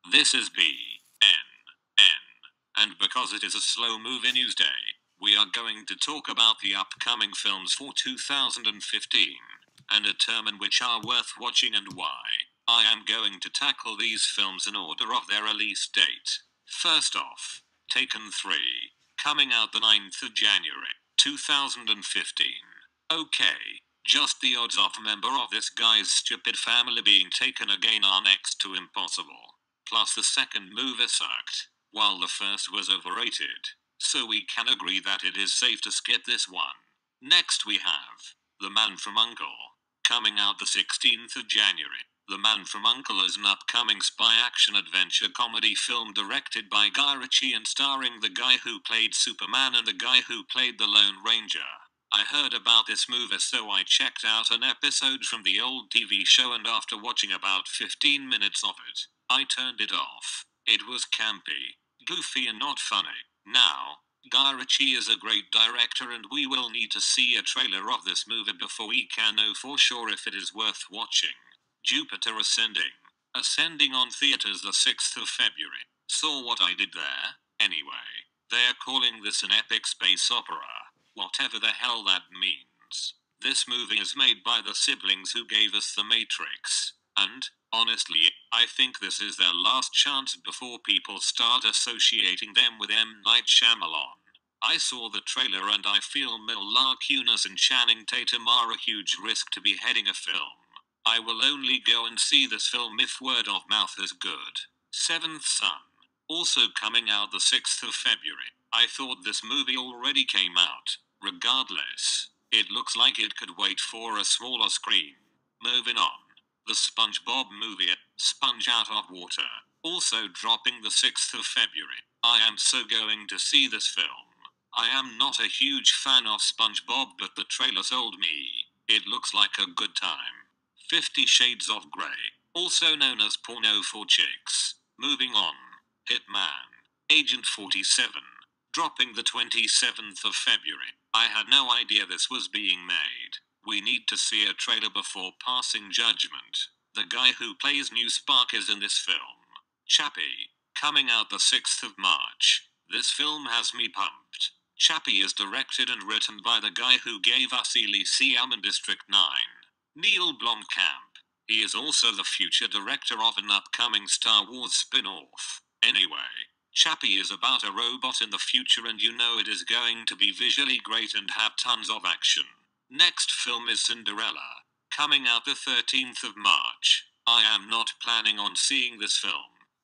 This is BNN, and because it is a slow movie news day, we are going to talk about the upcoming films for 2015 and determine which are worth watching and why. I am going to tackle these films in order of their release date. First off, Taken 3, coming out the 9th of January, 2015. Okay, just the odds of a member of this guy's stupid family being taken again are next to impossible. Plus the second movie sucked, while the first was overrated. So we can agree that it is safe to skip this one. Next we have The Man from U.N.C.L.E., coming out the 16th of January. The Man from U.N.C.L.E. is an upcoming spy action-adventure comedy film directed by Guy Ritchie and starring the guy who played Superman and the guy who played the Lone Ranger. I heard about this movie, so I checked out an episode from the old TV show, and after watching about 15 minutes of it, I turned it off. It was campy, goofy and not funny. Now, Guy Ritchie is a great director and we will need to see a trailer of this movie before we can know for sure if it is worth watching. Jupiter Ascending on theaters the 6th of February. Saw what I did there? Anyway, they're calling this an epic space opera, whatever the hell that means. This movie is made by the siblings who gave us The Matrix, and, honestly, I think this is their last chance before people start associating them with M. Night Shyamalan. I saw the trailer and I feel Mila Kunis and Channing Tatum are a huge risk to be heading a film. I will only go and see this film if word of mouth is good. Seventh Son, also coming out the 6th of February. I thought this movie already came out. Regardless, it looks like it could wait for a smaller screen. Moving on. The SpongeBob movie, Sponge Out of Water, also dropping the 6th of February. I am so going to see this film. I am not a huge fan of SpongeBob, but the trailer sold me. It looks like a good time. 50 Shades of Grey, also known as Porno for Chicks. Moving on. Hitman, Agent 47, dropping the 27th of February. I had no idea this was being made. We need to see a trailer before passing judgment. The guy who plays New Spark is in this film. Chappie, coming out the 6th of March. This film has me pumped. Chappie is directed and written by the guy who gave us Elysium and District 9. Neil Blomkamp. He is also the future director of an upcoming Star Wars spin-off. Anyway, Chappie is about a robot in the future and you know it is going to be visually great and have tons of action. Next film is Cinderella, coming out the 13th of March. I am not planning on seeing this film.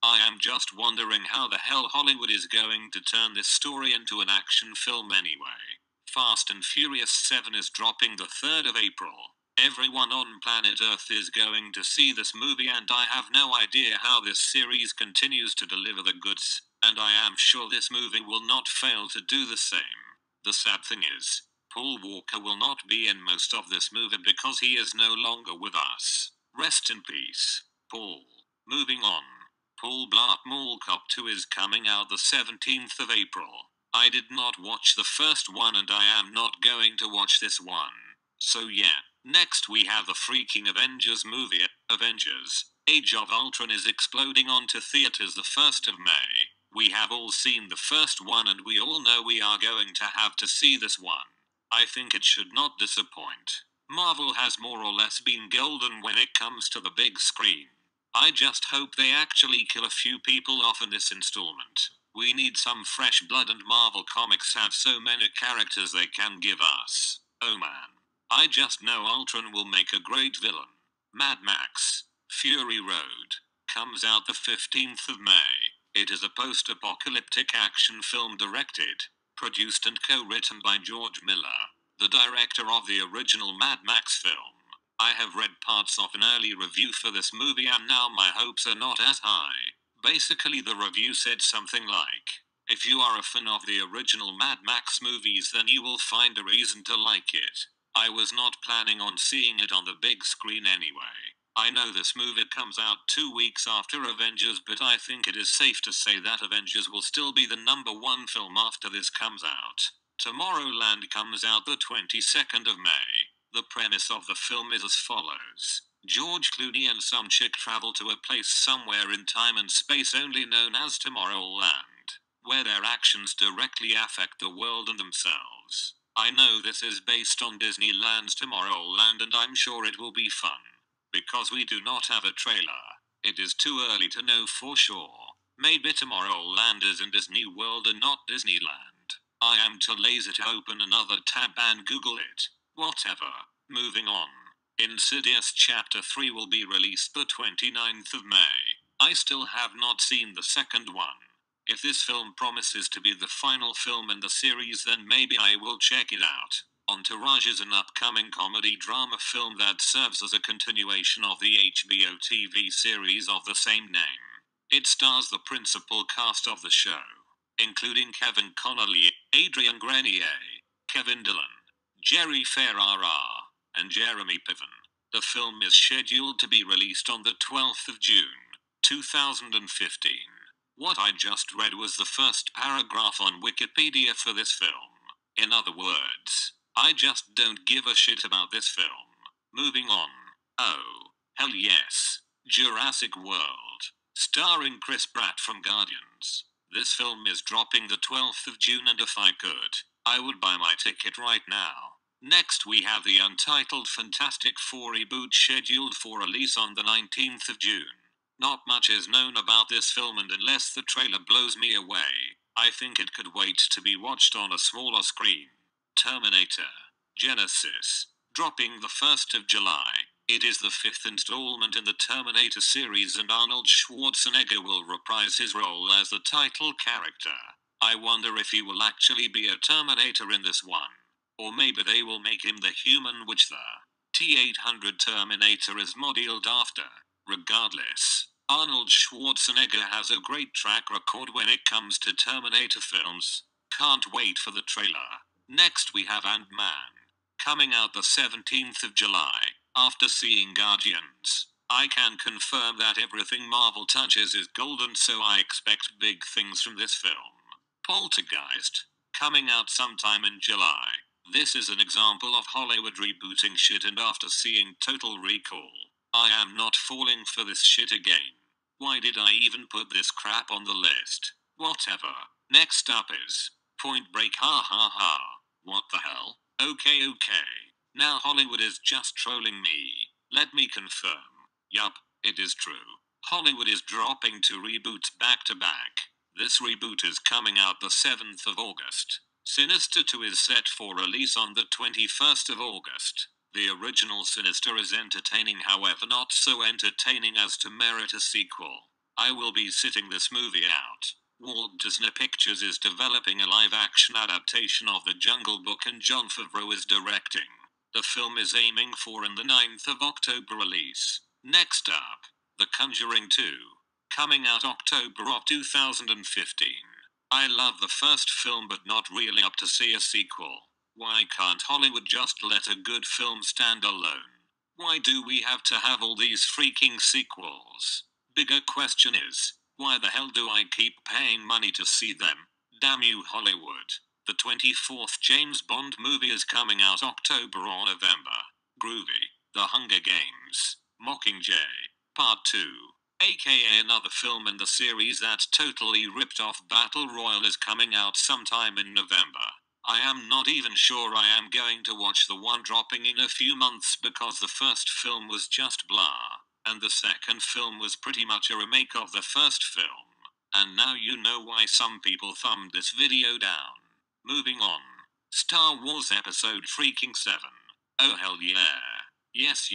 I am just wondering how the hell Hollywood is going to turn this story into an action film anyway. Fast and Furious 7 is dropping the 3rd of April. Everyone on planet Earth is going to see this movie and I have no idea how this series continues to deliver the goods, and I am sure this movie will not fail to do the same. The sad thing is, Paul Walker will not be in most of this movie because he is no longer with us. Rest in peace, Paul. Moving on. Paul Blart Mall Cop 2 is coming out the 17th of April. I did not watch the first one and I am not going to watch this one. So yeah. Next we have the freaking Avengers movie. Avengers, Age of Ultron is exploding onto theaters the 1st of May. We have all seen the first one and we all know we are going to have to see this one. I think it should not disappoint. Marvel has more or less been golden when it comes to the big screen. I just hope they actually kill a few people off in this installment. We need some fresh blood and Marvel Comics have so many characters they can give us. Oh man. I just know Ultron will make a great villain. Mad Max, Fury Road, comes out the 15th of May. It is a post-apocalyptic action film directed, produced and co-written by George Miller, the director of the original Mad Max film. I have read parts of an early review for this movie and now my hopes are not as high. Basically the review said something like, if you are a fan of the original Mad Max movies then you will find a reason to like it. I was not planning on seeing it on the big screen anyway. I know this movie comes out 2 weeks after Avengers, but I think it is safe to say that Avengers will still be the #1 film after this comes out. Tomorrowland comes out the 22nd of May. The premise of the film is as follows. George Clooney and some chick travel to a place somewhere in time and space only known as Tomorrowland, where their actions directly affect the world and themselves. I know this is based on Disneyland's Tomorrowland and I'm sure it will be fun. Because we do not have a trailer, it is too early to know for sure. Maybe Tomorrowland is in Disney World and not Disneyland. I am too lazy to open another tab and Google it. Whatever. Moving on. Insidious Chapter 3 will be released the 29th of May. I still have not seen the second one. If this film promises to be the final film in the series, then maybe I will check it out. Entourage is an upcoming comedy drama film that serves as a continuation of the HBO TV series of the same name. It stars the principal cast of the show, including Kevin Connolly, Adrian Grenier, Kevin Dillon, Jerry Ferrara, and Jeremy Piven. The film is scheduled to be released on the 12th of June, 2015. What I just read was the first paragraph on Wikipedia for this film. In other words, I just don't give a shit about this film. Moving on. Oh, hell yes. Jurassic World. Starring Chris Pratt from Guardians. This film is dropping the 12th of June and if I could, I would buy my ticket right now. Next we have the untitled Fantastic Four reboot scheduled for release on the 19th of June. Not much is known about this film and unless the trailer blows me away, I think it could wait to be watched on a smaller screen. Terminator Genesis, dropping the 1st of July. It is the 5th installment in the Terminator series and Arnold Schwarzenegger will reprise his role as the title character. I wonder if he will actually be a Terminator in this one. Or maybe they will make him the human which the T-800 Terminator is modeled after. Regardless, Arnold Schwarzenegger has a great track record when it comes to Terminator films. Can't wait for the trailer. Next we have Ant-Man, coming out the 17th of July. After seeing Guardians, I can confirm that everything Marvel touches is golden, so I expect big things from this film. Poltergeist, coming out sometime in July. This is an example of Hollywood rebooting shit, and after seeing Total Recall, I am not falling for this shit again. Why did I even put this crap on the list? Whatever. Next up is Point Break. Ha ha ha. What the hell? Okay. Now Hollywood is just trolling me. Let me confirm. Yup, it is true. Hollywood is dropping 2 reboots back to back. This reboot is coming out the 7th of August. Sinister 2 is set for release on the 21st of August. The original Sinister is entertaining, however not so entertaining as to merit a sequel. I will be sitting this movie out. Walt Disney Pictures is developing a live-action adaptation of The Jungle Book and Jon Favreau is directing. The film is aiming for the 9th of October release. Next up, The Conjuring 2, coming out October of 2015. I love the first film but not really up to see a sequel. Why can't Hollywood just let a good film stand alone? Why do we have to have all these freaking sequels? Bigger question is, why the hell do I keep paying money to see them? Damn you, Hollywood. The 24th James Bond movie is coming out October or November. Groovy. The Hunger Games, Mockingjay, Part 2, aka another film in the series that totally ripped off Battle Royale, is coming out sometime in November. I am not even sure I am going to watch the one dropping in a few months because the first film was just blah, and the second film was pretty much a remake of the first film. And now you know why some people thumbed this video down. Moving on. Star Wars Episode freaking 7. Oh hell yeah. Yes.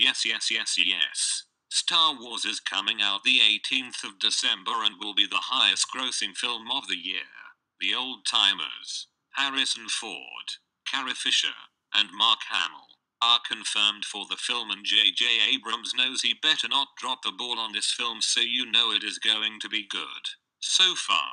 Star Wars is coming out the 18th of December and will be the highest grossing film of the year. The old timers, Harrison Ford, Carrie Fisher, and Mark Hamill, are confirmed for the film, and J.J. Abrams knows he better not drop the ball on this film, so you know it is going to be good. So far,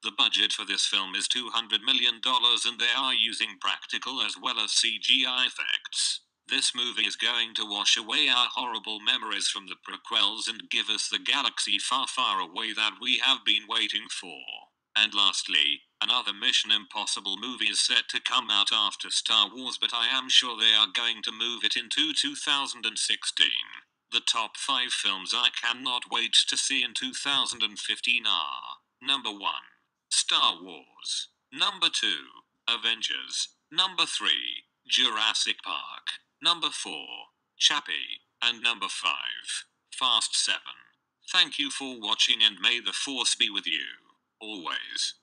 the budget for this film is $200 million and they are using practical as well as CGI effects. This movie is going to wash away our horrible memories from the prequels and give us the galaxy far, far away that we have been waiting for. And lastly, another Mission Impossible movie is set to come out after Star Wars, but I am sure they are going to move it into 2016. The top 5 films I cannot wait to see in 2015 are: Number 1, Star Wars. Number 2, Avengers. Number 3, Jurassic Park. Number 4, Chappie. And number 5, Fast 7. Thank you for watching and may the force be with you always.